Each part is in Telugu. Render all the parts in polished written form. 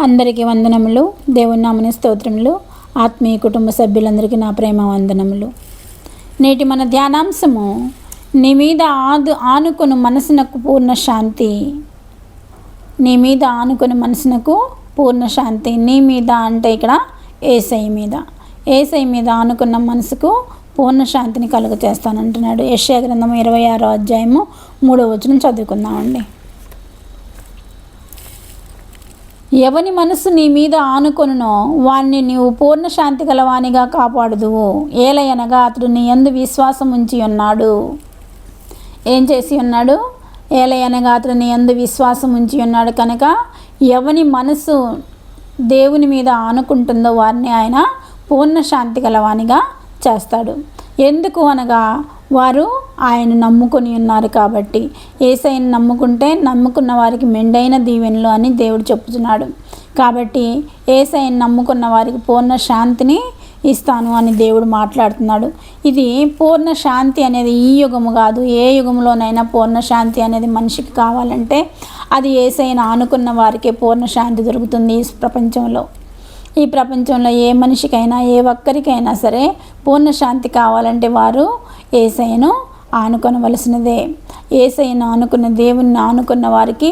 అందరికీ వందనములు. దేవుని నామమున స్తోత్రములు. ఆత్మీయ కుటుంబ సభ్యులందరికీ నా ప్రేమ వందనములు. నేటి మన ధ్యానాంశము, నీ మీద ఆనుకొని మనసునకు పూర్ణ శాంతి. నీ మీద ఆనుకొని మనసునకు పూర్ణ శాంతి. నీ మీద అంటే ఇక్కడ యేసయ్య మీద ఆనుకున్న మనసుకు పూర్ణ శాంతిని కలుగ చేస్తానంటున్నాడు. యెషయా గ్రంథము 26వ అధ్యాయము 3వ వచనం చదువుకుందామండి. ఎవని మనసు నీ మీద ఆనుకొనునో వాణ్ణి నీవు పూర్ణ శాంతి గలవానిగా కాపాడుదువు. ఏలయనగా అతడు నీ యందు విశ్వాసం ఉంచి ఉన్నాడు. ఏం చేసి ఉన్నాడు? ఏలయనగా అతడు నీ యందు విశ్వాసం ఉంచి ఉన్నాడు కనుక ఎవని మనసు దేవుని మీద ఆనుకుంటుందో వారిని ఆయన పూర్ణ శాంతి గలవానిగా చేస్తాడు. ఎందుకు అనగా వారు ఆయన నమ్ముకొని ఉన్నారు కాబట్టి. యేసయ్యను నమ్ముకుంటే నమ్ముకున్న వారికి మెండైన దీవెనలు అని దేవుడు చెప్తున్నాడు. కాబట్టి యేసయ్యను నమ్ముకున్న వారికి పూర్ణ శాంతిని ఇస్తాను అని దేవుడు మాట్లాడుతున్నాడు. ఇది పూర్ణ శాంతి అనేది ఈ యుగము కాదు, ఏ యుగంలోనైనా పూర్ణ శాంతి అనేది మనిషికి కావాలంటే అది యేసయ్యను ఆనుకున్న వారికే పూర్ణ శాంతి దొరుకుతుంది. ఈ ప్రపంచంలో ఏ మనిషికైనా ఏ ఒక్కరికైనా సరే పూర్ణ శాంతి కావాలంటే వారు యేసయ్యను ఆనుకొనవలసినదే. యేసయ్యను ఆనుకున్న దేవుణ్ణి ఆనుకున్న వారికి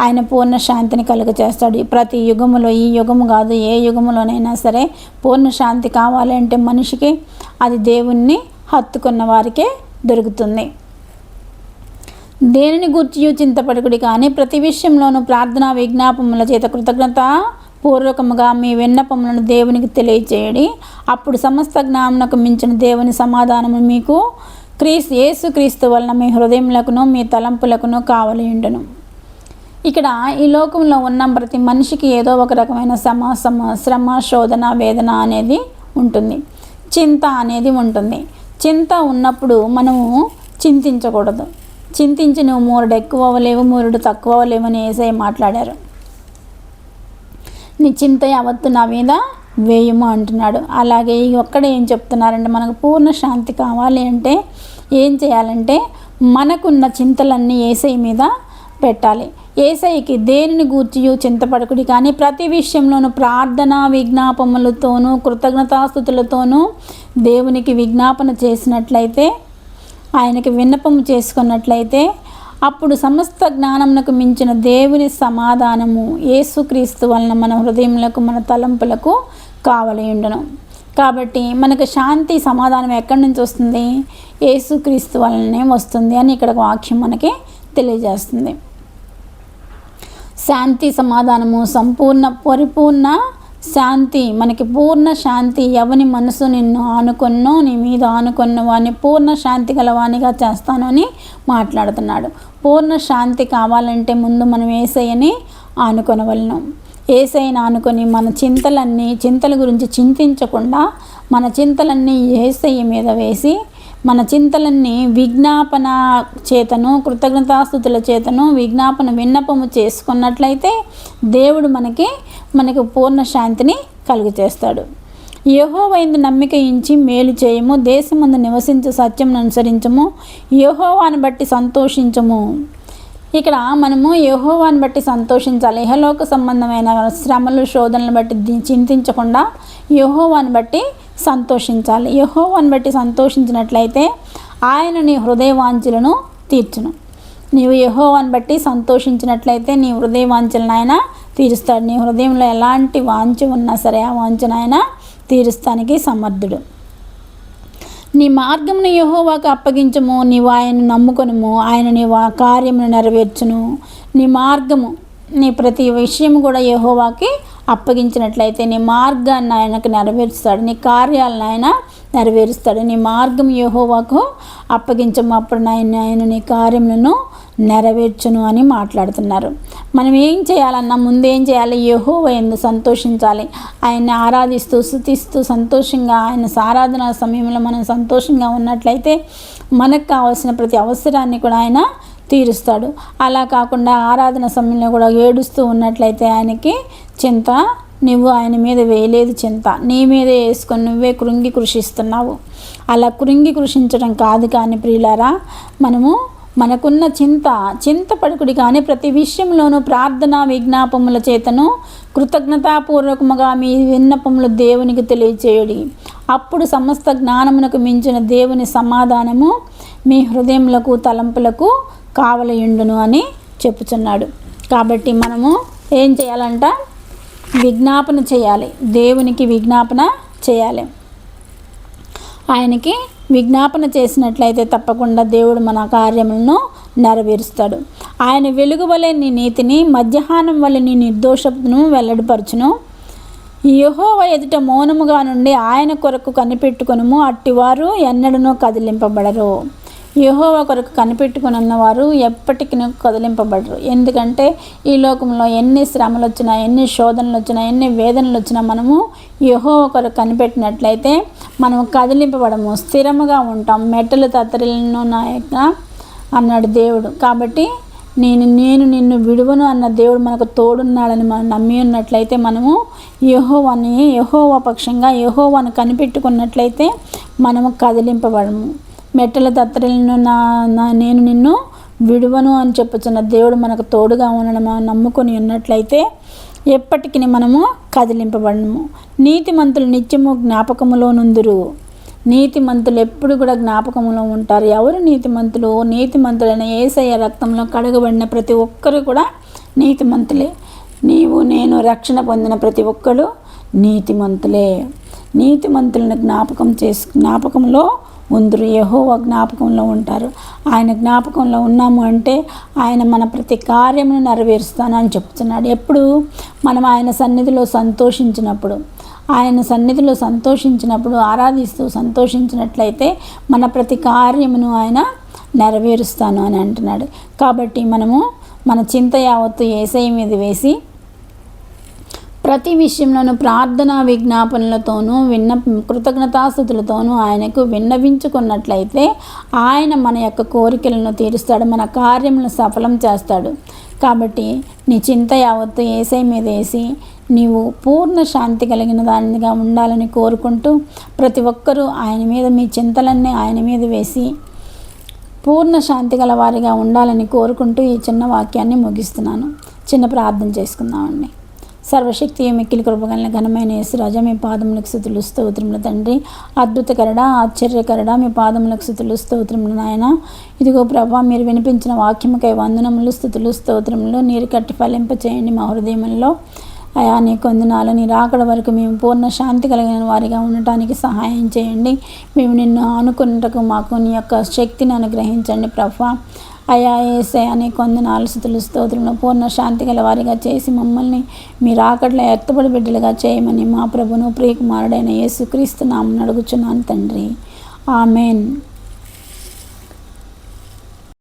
ఆయన పూర్ణ శాంతిని కలుగచేస్తాడు. ప్రతి యుగములో, ఈ యుగము కాదు ఏ యుగములోనైనా సరే పూర్ణ శాంతి కావాలంటే మనిషికి అది దేవుణ్ణి హత్తుకున్న వారికే దొరుకుతుంది. దేనిని గూర్చి చింతపడకుడి కానీ ప్రతి విషయంలోనూ ప్రార్థనా విజ్ఞాపముల చేత కృతజ్ఞత పూర్వకముగా మీ విన్నపములను దేవునికి తెలియచేయడి. అప్పుడు సమస్త జ్ఞానమునకు మించిన దేవుని సమాధానము మీకు యేసుక్రీస్తు వలన మీ హృదయములకును మీ తలంపులకును కావలి ఉండును. ఇక్కడ ఈ లోకంలో ఉన్న ప్రతి మనిషికి ఏదో ఒక రకమైన శ్రమ, శోధన, వేదన అనేది ఉంటుంది. చింత అనేది ఉంటుంది. చింత ఉన్నప్పుడు మనము చింతించకూడదు. చింతించి నువ్వు మూరుడు ఎక్కువ అవ్వలేవు, మూరుడు తక్కువ అవ్వలేవు అని యేసయ్య మాట్లాడారు. నీ చింత యావత్తు నా మీద వేయము అంటున్నాడు. అలాగే ఒక్కడే ఏం చెప్తున్నారంటే మనకు పూర్ణ శాంతి కావాలి అంటే ఏం చేయాలంటే మనకున్న చింతలన్నీ యేసయ్య మీద పెట్టాలి. యేసయ్యకి దేనిని గూర్చి చింతపడకుడి కానీ ప్రతి విషయంలోనూ ప్రార్థన విజ్ఞాపములతోనూ కృతజ్ఞతాస్తుతులతోనూ దేవునికి విజ్ఞాపన చేసినట్లయితే, ఆయనకి విన్నపము చేసుకున్నట్లయితే అప్పుడు సమస్త జ్ఞానమునకు మించిన దేవుని సమాధానము యేసుక్రీస్తు వలన మన హృదయములకు మన తలంపులకు కావలి ఉండును. కాబట్టి మనకు శాంతి సమాధానం ఎక్కడి నుంచి వస్తుంది? యేసుక్రీస్తు వలననే వస్తుంది అని ఇక్కడ వాక్యం మనకి తెలియజేస్తుంది. శాంతి సమాధానము పరిపూర్ణ శాంతి, మనకి పూర్ణ శాంతి. ఎవని మనసు నిన్ను ఆనుకొన్నో, నీ మీద ఆనుకొన్న వాడిని పూర్ణ శాంతి గలవానిగా చేస్తాను అని మాట్లాడుతున్నాడు. పూర్ణ శాంతి కావాలంటే ముందు మనం యేసయ్యని ఆనుకొనవలను. యేసయ్యని ఆనుకొని మన చింతల గురించి చింతించకుండా మన చింతలన్నీ యేసయ్య మీద వేసి మన చింతలన్నీ విజ్ఞాపన చేతను కృతజ్ఞతాస్తుతుల చేతను విన్నపము చేసుకున్నట్లయితే దేవుడు మనకు పూర్ణ శాంతిని కలుగచేస్తాడు. యెహోవా యందు నమ్మిక ఉంచి మేలు చేయము, దేశమందు నివసించు సత్యమును అనుసరించము, యెహోవాను బట్టి సంతోషించము. ఇక్కడ మనము యెహోవాను బట్టి సంతోషించాలి. ఇహలోక సంబంధమైన శ్రమలు శోధనలు బట్టి చింతించకుండా యెహోవాను బట్టి సంతోషించాలి. యెహోవాను బట్టి సంతోషించినట్లయితే ఆయన నీ హృదయ వాంఛలను తీర్చును. నీవు యెహోవాను బట్టి సంతోషించినట్లయితే నీ హృదయ వాంఛలను ఆయన తీరుస్తాడు. నీ హృదయంలో ఎలాంటి వాంఛ ఉన్నా సరే ఆ వాంఛను ఆయన తీరుస్తానికి సమర్థుడు. నీ మార్గమును యెహోవాకు అప్పగించము, నీవు ఆయనను నమ్ముకొనుము, ఆయన నీ కార్యమును నెరవేర్చును. నీ మార్గము, నీ ప్రతి విషయము కూడా యెహోవాకి అప్పగించినట్లయితే నీ మార్గాన్ని ఆయనకు నెరవేరుస్తాడు, నీ కార్యాలను ఆయన నెరవేరుస్తాడు. నీ మార్గం యెహోవాకు అప్పగించము, అప్పుడు ఆయన నీ కార్యములను నెరవేర్చును అని మాట్లాడుతున్నారు. మనం ఏం చేయాలన్నా ముందేం చేయాలి? యెహోవా యందు సంతోషించాలి. ఆయన్ని ఆరాధిస్తూ స్తుతిస్తూ సంతోషంగా ఆయన ఆరాధన సమయంలో మనం సంతోషంగా ఉన్నట్లయితే మనకు కావాల్సిన ప్రతి అవసరాన్ని కూడా ఆయన తీరుస్తాడు. అలా కాకుండా ఆరాధన సమయంలో కూడా ఏడుస్తూ ఉన్నట్లయితే ఆయనకి చింత నువ్వు ఆయన మీద వేయలేదు, చింత నీ మీదే వేసుకొని నువ్వే కృంగి కృషిస్తున్నావు. అలా కృంగి కృషించడం కాదు కానీ ప్రియులారా, మనము మనకున్న చింతపడుకుడి కానీ ప్రతి విషయంలోనూ ప్రార్థన విజ్ఞాపముల చేతను కృతజ్ఞతాపూర్వకముగా మీ విన్నపములు దేవునికి తెలియచేయుడి. అప్పుడు సమస్త జ్ఞానమునకు మించిన దేవుని సమాధానము మీ హృదయములకు తలంపులకు కావలయుండును అని చెప్పుచున్నాడు. కాబట్టి మనము ఏం చేయాలంట? విజ్ఞాపన చేయాలి, దేవునికి విజ్ఞాపన చేయాలి. ఆయనకి విజ్ఞాపన చేసినట్లయితే తప్పకుండా దేవుడు మన కార్యములను నెరవేరుస్తాడు. ఆయన వెలుగు వలె నీ నీతిని, మధ్యాహ్నం వలె నీ నిర్దోషమును వెల్లడిపరచును. యెహోవా ఎదుట మౌనముగా నుండి ఆయన కొరకు కనిపెట్టుకొనుము, అట్టివారు ఎన్నడనూ కదిలింపబడరు. యెహోవా కొరకు కనిపెట్టుకున్నవారు ఎప్పటికీ కదిలింపబడరు. ఎందుకంటే ఈ లోకంలో ఎన్ని శ్రమలు వచ్చినా, ఎన్ని శోధనలు వచ్చినా, ఎన్ని వేదనలు వచ్చినా మనము యెహోవా కొరకు కనిపెట్టినట్లయితే మనము కదిలింపబడము, స్థిరముగా ఉంటాం. మెట్టలు తత్తరిల్లును నాయక అన్నాడు దేవుడు. కాబట్టి నేను నిన్ను విడువను అన్న దేవుడు మనకు తోడున్నాడని మనం నమ్మి ఉన్నట్లయితే మనము యెహోవా పక్షంగా యెహోవాను కనిపెట్టుకున్నట్లయితే మనము కదిలింపబడము. మెట్టల తత్తరిల్లును నేను నిన్ను విడువను అని చెప్పుచున్న దేవుడు మనకు తోడుగా ఉండడం నమ్ముకొని ఉన్నట్లయితే ఎప్పటికీ మనము కదిలింపబడము. నీతిమంతులు నిత్యము జ్ఞాపకములో నుందురు. నీతిమంతులు ఎప్పుడు కూడా జ్ఞాపకంలో ఉంటారు. ఎవరు నీతిమంతులు? నీతిమంతులైన యేసయ్య రక్తంలో కడగబడిన ప్రతి ఒక్కరు కూడా నీతిమంతులే. నీవు నేను రక్షణ పొందిన ప్రతి ఒక్కరు నీతిమంతులే. నీతిమంతులను జ్ఞాపకంలో ఉందరు. యెహోవా జ్ఞాపకంలో ఉంటారు. ఆయన జ్ఞాపకంలో ఉన్నాము అంటే ఆయన మన ప్రతి కార్యమును నెరవేరుస్తాను అని చెప్తున్నాడు. ఎప్పుడు మనం ఆయన సన్నిధిలో సంతోషించినప్పుడు ఆరాధిస్తూ సంతోషించినట్లయితే మన ప్రతి కార్యమును ఆయన నెరవేరుస్తాను అని అంటున్నాడు. కాబట్టి మనము మన చింత యావత్తు యేసయ్య మీద వేసి ప్రతి విషయంలోనూ ప్రార్థన విజ్ఞాపనలతోనూ కృతజ్ఞతాస్తుతులతోనూ ఆయనకు విన్నవించుకున్నట్లయితే ఆయన మన యొక్క కోరికలను తీరుస్తాడు, మన కార్యములను సఫలం చేస్తాడు. కాబట్టి నీ చింత యావత్తు యేసయ్య మీద వేసి నీవు పూర్ణ శాంతి కలిగిన దానిగా ఉండాలని కోరుకుంటూ ప్రతి ఒక్కరూ ఆయన మీద మీ చింతలన్నీ ఆయన మీద వేసి పూర్ణ శాంతి గల వారిగా ఉండాలని కోరుకుంటూ ఈ చిన్న వాక్యాన్ని ముగిస్తున్నాను. చిన్న ప్రార్థన చేసుకుందామండి. సర్వశక్తి మిక్కిలి కృపగలిగిన ఘనమైన యేసురాజా, మీ పాదములకు స్తుతులు స్తోత్రములు తండ్రి. అద్భుతకరడ ఆశ్చర్యకరడ మీ పాదములకు స్తుతులు స్తోత్రములు నాయన. ఇదిగో ప్రభా, మీరు వినిపించిన వాక్యముకై వందనములు, స్తుతులు స్తోత్రములు నీరు కట్టి ఫలింప చేయండి మా హృదయములలో. అయా నీ కొందనాలు నీ రాకడ వరకు మేము పూర్ణ శాంతి కలిగిన వారిగా ఉండటానికి సహాయం చేయండి. మేము నిన్ను ఆనుకున్నటకు మాకు నీ యొక్క శక్తిని అనుగ్రహించండి ప్రభా. అయా యేసయ్య నీ కొందనాలు స్తుతులు స్తోత్రములు పూర్ణ శాంతి గల వారిగా చేసి మమ్మల్ని మీ రాకడలో ఎత్తబడి బిడ్డలుగా చేయమని మా ప్రభును ప్రియకుమారుడైన యేసుక్రీస్తు నామమున అడుగుచున్నాను తండ్రి. ఆమెన్.